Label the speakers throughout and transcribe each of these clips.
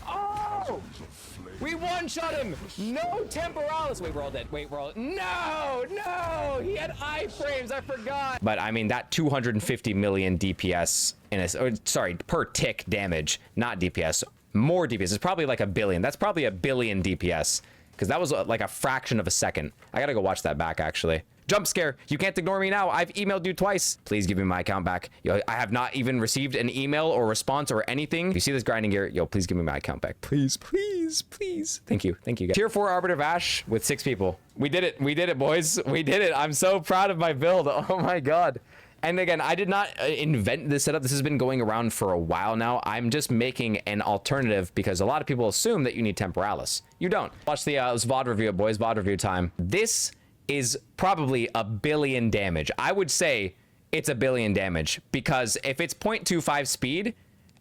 Speaker 1: Oh! We one-shot him! No Temporalis! Wait, we're all dead. Wait, we're all... No! No! He had iframes, I forgot! But, I mean, that 250 million DPS in a... Or, sorry, per tick damage, not DPS. More DPS. It's probably like a billion. That's probably a billion DPS. Because that was like a fraction of a second. I gotta go watch that back, actually. Jump scare. You can't ignore me now. I've emailed you twice. Please give me my account back. Yo, I have not even received an email or response or anything. If you see this grinding gear, yo, please give me my account back. Please, please, please. Thank you. Thank you, guys. Tier 4 Arbiter Vash with 6 people. We did it. We did it, boys. We did it. I'm so proud of my build. Oh my God. And again, I did not invent this setup. This has been going around for a while now. I'm just making an alternative because a lot of people assume that you need Temporalis. You don't. Watch the VOD review, boys. VOD review time. This is probably a billion damage. I would say it's a billion damage because if it's 0.25 speed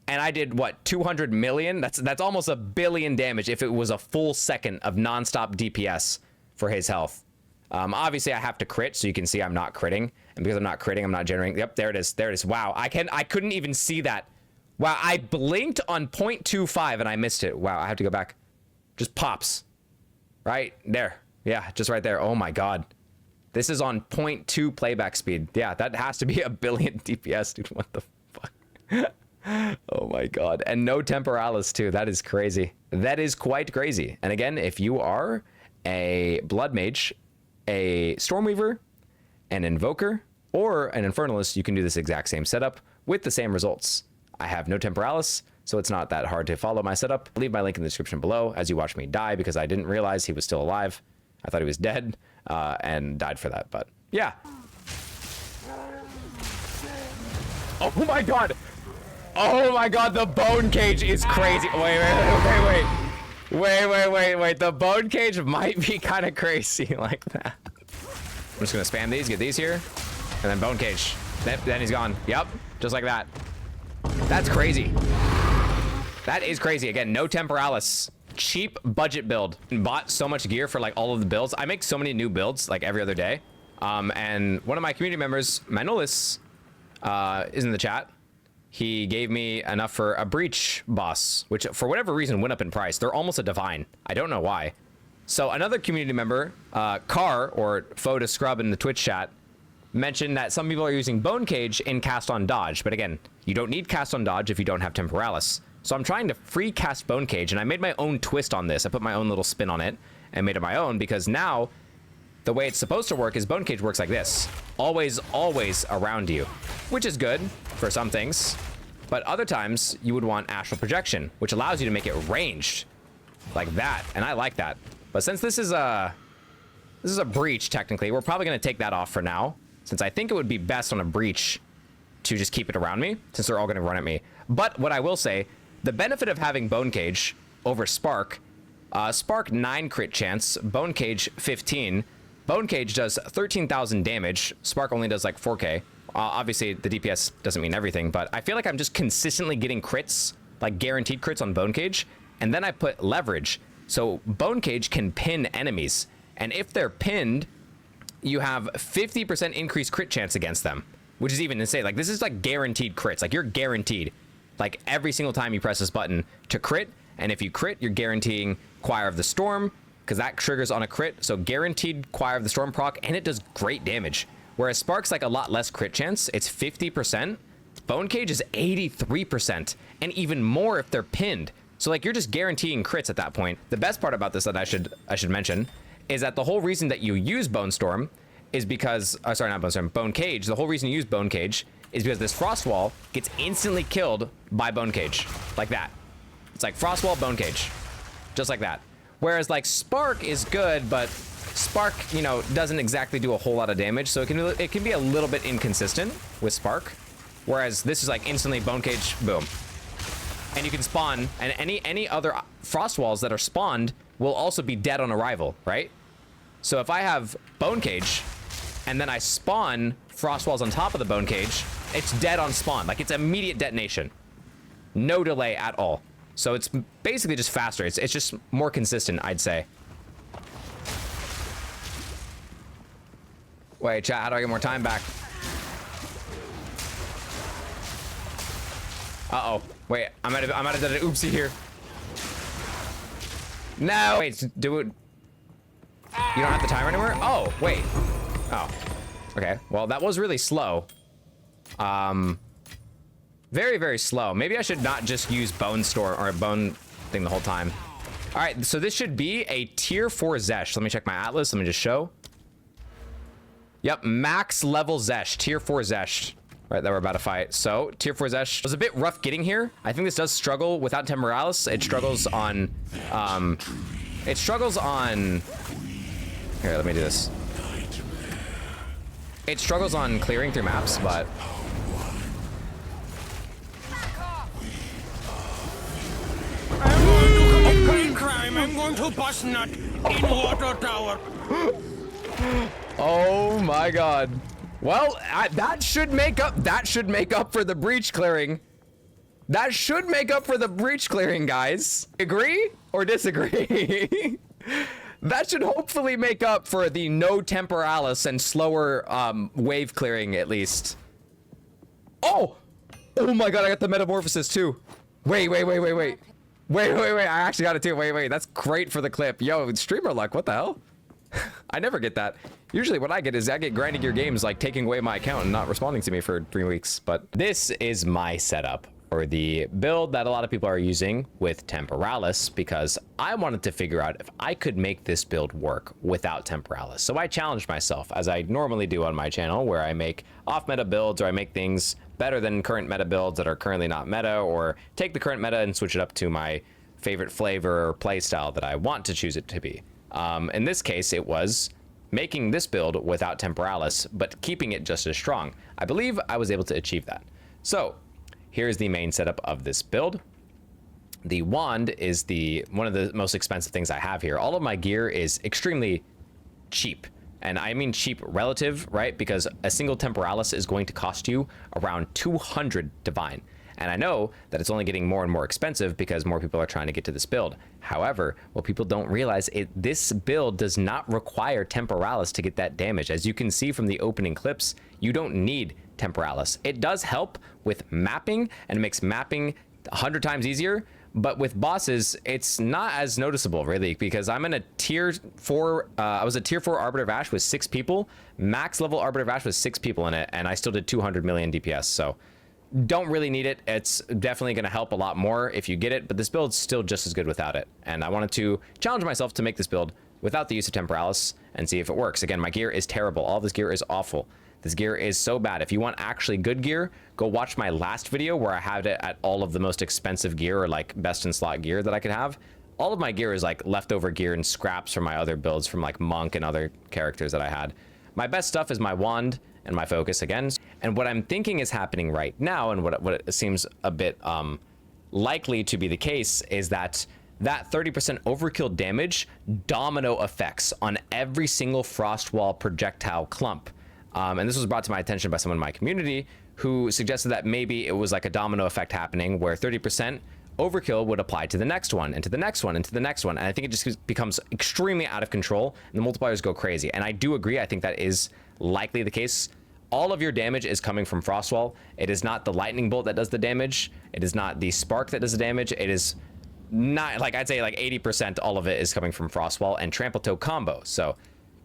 Speaker 1: and I did what, 200 million, that's almost a billion damage if it was a full second of nonstop DPS for his health. Obviously I have to crit, so you can see I'm not critting, and because I'm not critting, I'm not generating. Yep, there it is. There it is. Wow, I couldn't even see that. Wow, I blinked on 0.25 and I missed it. Wow, I have to go back. Just pops right there. Yeah, just right there. Oh my God. This is on 0.2 playback speed. Yeah, that has to be a billion DPS, dude. What the fuck? Oh my God. And no Temporalis too. That is crazy. That is quite crazy. And again, if you are a Blood Mage, a Stormweaver, an Invoker, or an Infernalist, you can do this exact same setup with the same results. I have no Temporalis, so it's not that hard to follow my setup. Leave my link in the description below as you watch me die because I didn't realize he was still alive. I thought he was dead and died for that, but yeah. Oh my God. Oh my God, the bone cage is crazy. Wait. The bone cage might be kind of crazy like that. I'm just gonna spam these, get these here, and then bone cage. Then he's gone. Yep, just like that. That's crazy. That is crazy. Again, no Temporalis. Cheap budget build. Bought so much gear for like all of the builds. I make so many new builds like every other day. And one of my community members, Manolis, is in the chat. He gave me enough for a breach boss, which for whatever reason went up in price. They're almost a divine. I don't know why. So another community member, Car, or Foe to Scrub in the Twitch chat, mentioned that some people are using Bone Cage in Cast on Dodge. But again, you don't need Cast on Dodge if you don't have Temporalis. So I'm trying to free cast Bone Cage, and I made my own twist on this. I put my own little spin on it and made it my own because now the way it's supposed to work is Bone Cage works like this. Always, always around you, which is good for some things. But other times you would want Astral Projection, which allows you to make it ranged like that. And I like that. But since this is a breach, technically, we're probably going to take that off for now, since I think it would be best on a breach to just keep it around me, since they're all going to run at me. But what I will say, the benefit of having Bone Cage over Spark, Spark 9 crit chance, Bone Cage 15. Bone Cage does 13,000 damage. Spark only does like 4K. Obviously, the DPS doesn't mean everything, but I feel like I'm just consistently getting crits, like guaranteed crits on Bone Cage. And then I put leverage. So Bone Cage can pin enemies. And if they're pinned, you have 50% increased crit chance against them, which is even insane. Like, this is like guaranteed crits. Like, you're guaranteed, like, every single time you press this button to crit. And if you crit, you're guaranteeing Choir of the Storm, because that triggers on a crit. So guaranteed Choir of the Storm proc, and it does great damage. Whereas Spark's like a lot less crit chance. It's 50%. Bone Cage is 83%, and even more if they're pinned. So like, you're just guaranteeing crits at that point. The best part about this that I should mention is that the whole reason that you use Bone Storm is because, sorry, not Bone Storm, Bone Cage. The whole reason you use Bone Cage is because this Frostwall gets instantly killed by Bone Cage, like that. It's like Frostwall, Bone Cage, just like that. Whereas like Spark is good, but Spark, you know, doesn't exactly do a whole lot of damage, so it can be a little bit inconsistent with Spark. Whereas this is like instantly Bone Cage, boom. And you can spawn, and any other Frost Walls that are spawned will also be dead on arrival, right? So if I have Bone Cage, and then I spawn Frost Walls on top of the Bone Cage, it's dead on spawn. Like, it's immediate detonation. No delay at all. So it's basically just faster. It's just more consistent, I'd say. Wait, chat, how do I get more time back? Uh-oh. Wait, I might have done an oopsie here. No! Wait, do it... You don't have the timer anymore? Oh, wait. Oh. Okay, well, that was really slow. Very, very slow. Maybe I should not just use bone store or a bone thing the whole time. All right, so this should be a tier 4 Xesht. Let me check my atlas. Let me just show. Yep, max level Xesht, tier 4 Xesht. Right, that we're about to fight. So, tier 4 Xesht was a bit rough getting here. I think this does struggle without Temporalis. It struggles on, here, let me do this. It struggles on clearing through maps, but
Speaker 2: I'm going to bust nut in water tower.
Speaker 1: oh my god. Well, that should make up for the breach clearing. That should make up for the breach clearing, guys. Agree or disagree? That should hopefully make up for the no Temporalis and slower wave clearing at least. Oh my god, I got the metamorphosis too. Wait. I actually got it too. Wait. That's great for the clip. Yo, streamer luck. What the hell? I never get that. Usually what I get is I get grinding your games like taking away my account and not responding to me for 3 weeks. But this is my setup for the build that a lot of people are using with Temporalis, because I wanted to figure out if I could make this build work without Temporalis. So I challenged myself, as I normally do on my channel, where I make off-meta builds, or I make things better than current meta builds that are currently not meta, or take the current meta and switch it up to my favorite flavor or playstyle that I want to choose it to be. In this case, it was making this build without Temporalis, but keeping it just as strong. I believe I was able to achieve that. So here's the main setup of this build. The wand is one of the most expensive things I have here. All of my gear is extremely cheap. And I mean cheap relative, right? Because a single Temporalis is going to cost you around 200 divine. And I know that it's only getting more and more expensive because more people are trying to get to this build. However, what people don't realize is this build does not require Temporalis to get that damage. As you can see from the opening clips, you don't need Temporalis. It does help with mapping, and it makes mapping 100 times easier. But with bosses, it's not as noticeable, really, because I'm in a tier 4, I was a tier 4 Arbiter of Ash with 6 people. Max level Arbiter of Ash with 6 people in it, and I still did 200 million DPS, so don't really need it. It's definitely going to help a lot more if you get it, but this build's still just as good without it. And I wanted to challenge myself to make this build without the use of Temporalis and see if it works. Again, my gear is terrible. All this gear is awful. This gear is so bad. If you want actually good gear, go watch my last video where I had it at all of the most expensive gear, or like best in slot gear that I could have. All of my gear is like leftover gear and scraps from my other builds from like Monk and other characters that I had. My best stuff is my wand and my focus again. And what I'm thinking is happening right now, and what it seems a bit likely to be the case, is that 30% overkill damage domino effects on every single frostwall projectile clump. And this was brought to my attention by someone in my community who suggested that maybe it was like a domino effect happening where 30% overkill would apply to the next one, and to the next one, and to the next one. And I think it just becomes extremely out of control and the multipliers go crazy. And I do agree. I think that is likely the case. All of your damage is coming from frostwall. It is not the lightning bolt that does the damage. It is not the spark that does the damage. It is not, like, I'd say like 80% all of it is coming from frostwall and trampletoe combo. So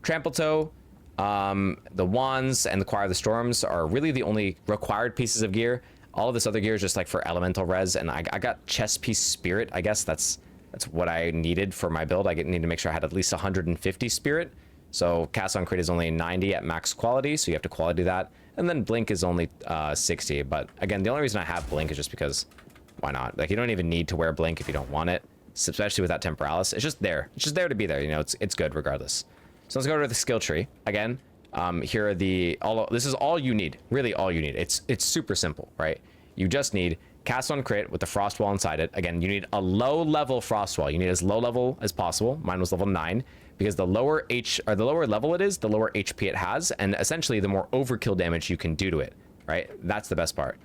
Speaker 1: trampletoe, the wands, and the choir of the storms are really the only required pieces of gear. All of this other gear is just like for elemental res, and I got chest piece spirit. I guess that's what I needed for my build. I need to make sure I had at least 150 spirit. So cast on crit is only 90 at max quality, so you have to quality that. And then blink is only 60. But again, the only reason I have blink is just because why not? Like, you don't even need to wear blink if you don't want it, especially without Temporalis. It's just there. It's just there to be there. You know, it's good regardless. So let's go to the skill tree again. Here are this is all you need, really all you need. It's super simple, right? You just need cast on crit with the frost wall inside it. Again, you need a low level frost wall. You need as low level as possible. Mine was level 9 because the lower level it is, the lower HP it has, and essentially the more overkill damage you can do to it, right? That's the best part.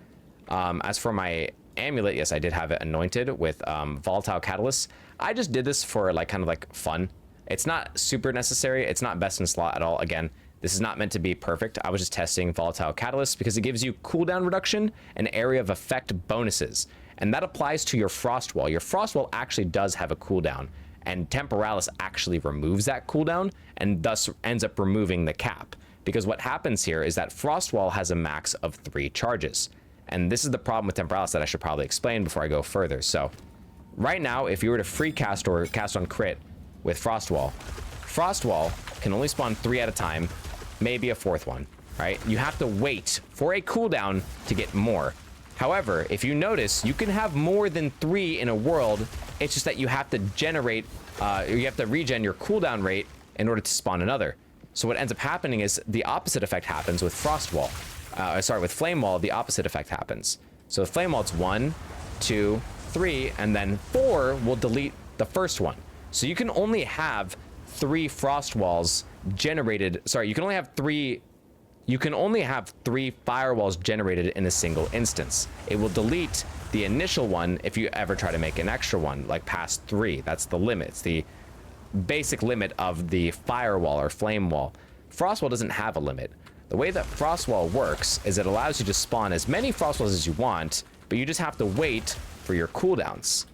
Speaker 1: As for my amulet, yes, I did have it anointed with volatile catalyst. I just did this for like kind of like fun. It's not super necessary. It's not best in slot at all. Again, this is not meant to be perfect. I was just testing volatile catalyst because it gives you cooldown reduction and area of effect bonuses. And that applies to your frost wall. Your frost wall actually does have a cooldown. and Temporalis actually removes that cooldown and thus ends up removing the cap. Because what happens here is that Frostwall has a max of 3 charges. And this is the problem with Temporalis that I should probably explain before I go further. So right now, if you were to free cast or cast on crit with Frostwall, Frostwall can only spawn 3 at a time, maybe a 4th one, right? You have to wait for a cooldown to get more. However, if you notice, you can have more than 3 in a world. It's just that you have to generate, you have to regen your cooldown rate in order to spawn another. So what ends up happening is the opposite effect happens with Frostwall. With Flame Wall, the opposite effect happens. So with Flame Wall, it's 1, 2, 3, and then 4 will delete the first one. So you can only have 3 Frost Walls generated. Sorry, you can only have 3 firewalls generated in a single instance. It will delete the initial one if you ever try to make an extra one, like past 3. That's the limit. It's the basic limit of the firewall or flame wall. Frostwall doesn't have a limit. The way that Frostwall works is it allows you to spawn as many Frostwalls as you want, but you just have to wait for your cooldowns.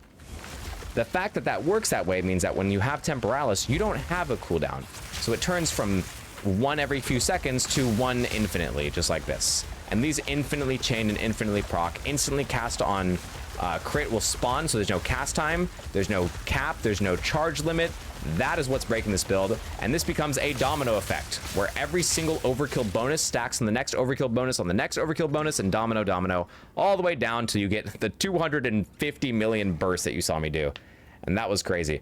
Speaker 1: The fact that that works that way means that when you have Temporalis, you don't have a cooldown. So it turns from 1 every few seconds to 1 infinitely, just like this. And these infinitely chain and infinitely proc, instantly cast on crit will spawn, so there's no cast time, there's no cap, there's no charge limit. That is what's breaking this build, and this becomes a domino effect, where every single overkill bonus stacks on the next overkill bonus on the next overkill bonus, and domino, all the way down till you get the 250 million bursts that you saw me do. And that was crazy.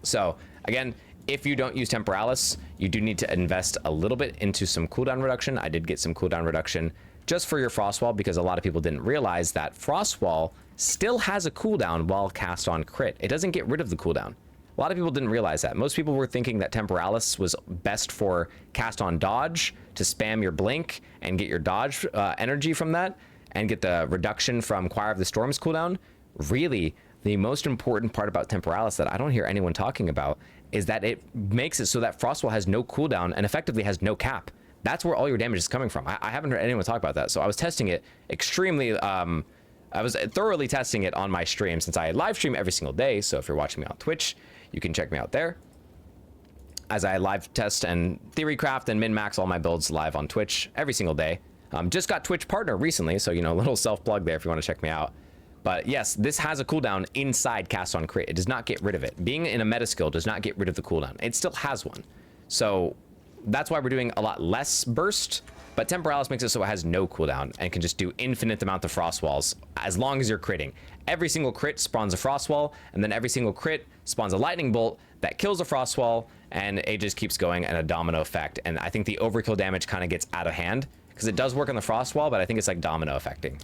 Speaker 1: So, again, if you don't use Temporalis, you do need to invest a little bit into some cooldown reduction. I did get some cooldown reduction just for your Frostwall, because a lot of people didn't realize that Frostwall still has a cooldown while cast on crit. It doesn't get rid of the cooldown. A lot of people didn't realize that. Most people were thinking that Temporalis was best for cast on dodge, to spam your blink and get your dodge energy from that, and get the reduction from Choir of the Storm's cooldown. Really, the most important part about Temporalis that I don't hear anyone talking about is that it makes it so that Frostwall has no cooldown and effectively has no cap. That's where all your damage is coming from. I haven't heard anyone talk about that. So I was testing it extremely, I was thoroughly testing it on my stream, since I live stream every single day. So if you're watching me on Twitch, you can check me out there, as I live test and theorycraft and min-max all my builds live on Twitch every single day. Just got Twitch partner recently, so, you know, a little self-plug there if you want to check me out. But yes, this has a cooldown inside cast on crit. It does not get rid of it. Being in a meta skill does not get rid of the cooldown. It still has one. So that's why we're doing a lot less burst, but Temporalis makes it so it has no cooldown and can just do infinite amount of frost walls as long as you're critting. Every single crit spawns a frost wall, and then every single crit spawns a lightning bolt that kills a frost wall, and it just keeps going in a domino effect. And I think the overkill damage kind of gets out of hand, because it does work on the frost wall, but I think it's like domino affecting.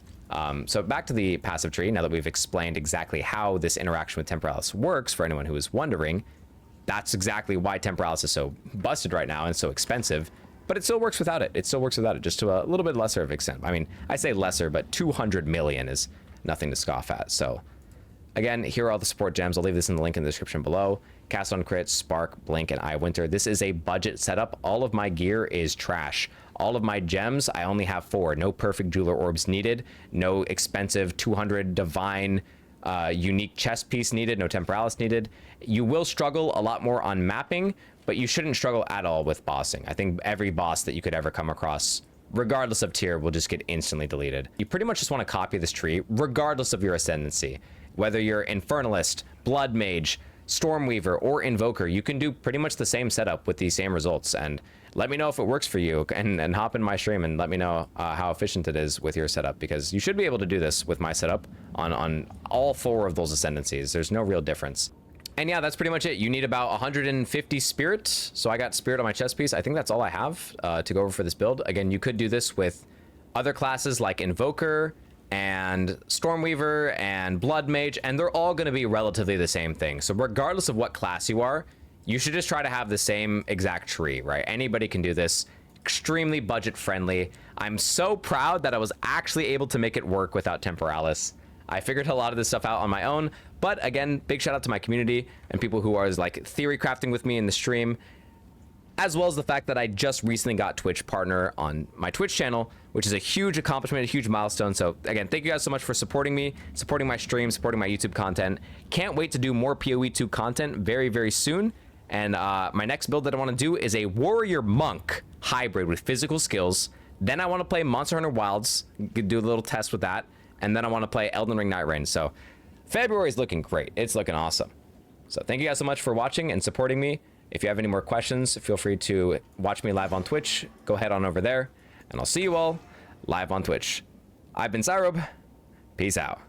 Speaker 1: So back to the passive tree, now that we've explained exactly how this interaction with Temporalis works, for anyone who is wondering, that's exactly why Temporalis is so busted right now and so expensive, but it still works without it. It still works without it, just to a little bit lesser of extent. I mean, I say lesser, but 200 million is nothing to scoff at. So again, here are all the support gems. I'll leave this in the link in the description below. Cast on crit, spark, blink, and eye winter. This is a budget setup. All of my gear is trash. All of my gems, I only have 4. No perfect jeweler orbs needed. No expensive 200 divine unique chest piece needed. No Temporalis needed. You will struggle a lot more on mapping, but you shouldn't struggle at all with bossing. I think every boss that you could ever come across, regardless of tier, will just get instantly deleted. You pretty much just want to copy this tree, regardless of your ascendancy. Whether you're Infernalist, Blood Mage, Stormweaver, or Invoker, you can do pretty much the same setup with these same results. And let me know if it works for you, and hop in my stream and let me know how efficient it is with your setup, because you should be able to do this with my setup on all 4 of those ascendancies. There's no real difference. And yeah, that's pretty much it. You need about 150 spirit. So I got spirit on my chest piece. I think that's all I have to go over for this build. Again, you could do this with other classes like Invoker and Stormweaver and Blood Mage, and they're all going to be relatively the same thing. So regardless of what class you are, you should just try to have the same exact tree, right? Anybody can do this. Extremely budget friendly. I'm so proud that I was actually able to make it work without Temporalis. I figured a lot of this stuff out on my own, but again, big shout out to my community and people who are like theory crafting with me in the stream, as well as the fact that I just recently got Twitch partner on my Twitch channel, which is a huge accomplishment, a huge milestone. So again, thank you guys so much for supporting me, supporting my stream, supporting my YouTube content. Can't wait to do more PoE2 content very, very soon. And my next build that I want to do is a warrior monk hybrid with physical skills. Then I want to play Monster Hunter Wilds, do a little test with that. And then I want to play Elden Ring Night Rain. So February is looking great. It's looking awesome. So thank you guys so much for watching and supporting me. If you have any more questions, feel free to watch me live on Twitch. Go head on over there. And I'll see you all live on Twitch. I've been SYROBE. Peace out.